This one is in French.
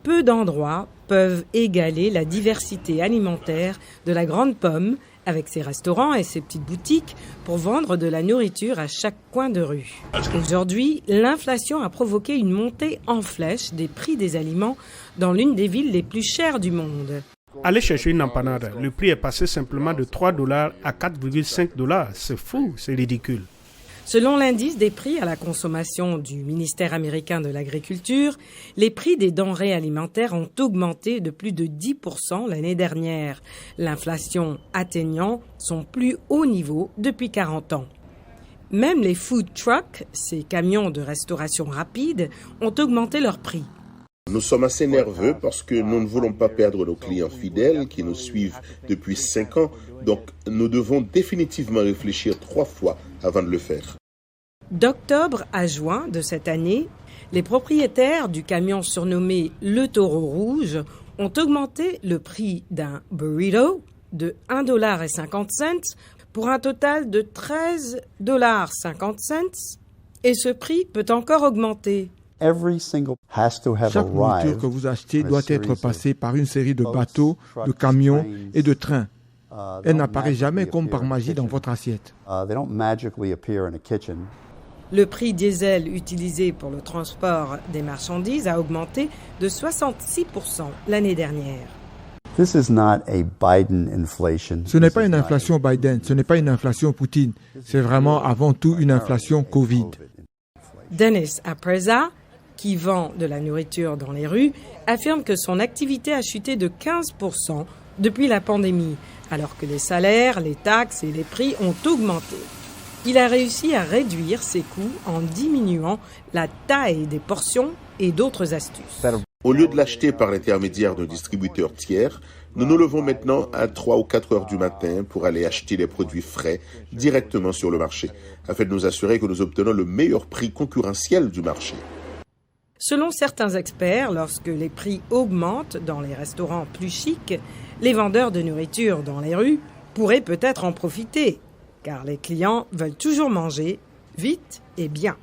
peu d'endroits peuvent égaler la diversité alimentaire de la Grande Pomme, avec ses restaurants et ses petites boutiques pour vendre de la nourriture à chaque coin de rue. Aujourd'hui, l'inflation a provoqué une montée en flèche des prix des aliments dans l'une des villes les plus chères du monde. Allez chercher une empanada, le prix est passé simplement de $3 à $4,5. C'est fou, c'est ridicule. Selon l'indice des prix à la consommation du ministère américain de l'Agriculture, les prix des denrées alimentaires ont augmenté de plus de 10% l'année dernière, l'inflation atteignant son plus haut niveau depuis 40 ans. Même les food trucks, ces camions de restauration rapide, ont augmenté leur prix. Nous sommes assez nerveux parce que nous ne voulons pas perdre nos clients fidèles qui nous suivent depuis 5 ans, donc nous devons définitivement réfléchir 3 fois avant de le faire. D'octobre à juin de cette année, les propriétaires du camion surnommé le Taureau Rouge ont augmenté le prix d'un burrito de $1,50 pour un total de $13,50 et ce prix peut encore augmenter. Chaque nourriture que vous achetez doit être passée par une série de bateaux, de camions et de trains. Elle n'apparaît jamais comme par magie dans votre assiette. Le prix diesel utilisé pour le transport des marchandises a augmenté de 66% l'année dernière. Ce n'est pas une inflation Biden, ce n'est pas une inflation Poutine, c'est vraiment avant tout une inflation Covid. Dennis Apreza, qui vend de la nourriture dans les rues, affirme que son activité a chuté de 15% depuis la pandémie, alors que les salaires, les taxes et les prix ont augmenté. Il a réussi à réduire ses coûts en diminuant la taille des portions et d'autres astuces. Au lieu de l'acheter par l'intermédiaire d'un distributeur tiers, nous nous levons maintenant à 3 ou 4 heures du matin pour aller acheter les produits frais directement sur le marché, afin de nous assurer que nous obtenons le meilleur prix concurrentiel du marché. Selon certains experts, lorsque les prix augmentent dans les restaurants plus chics, les vendeurs de nourriture dans les rues pourraient peut-être en profiter, car les clients veulent toujours manger vite et bien.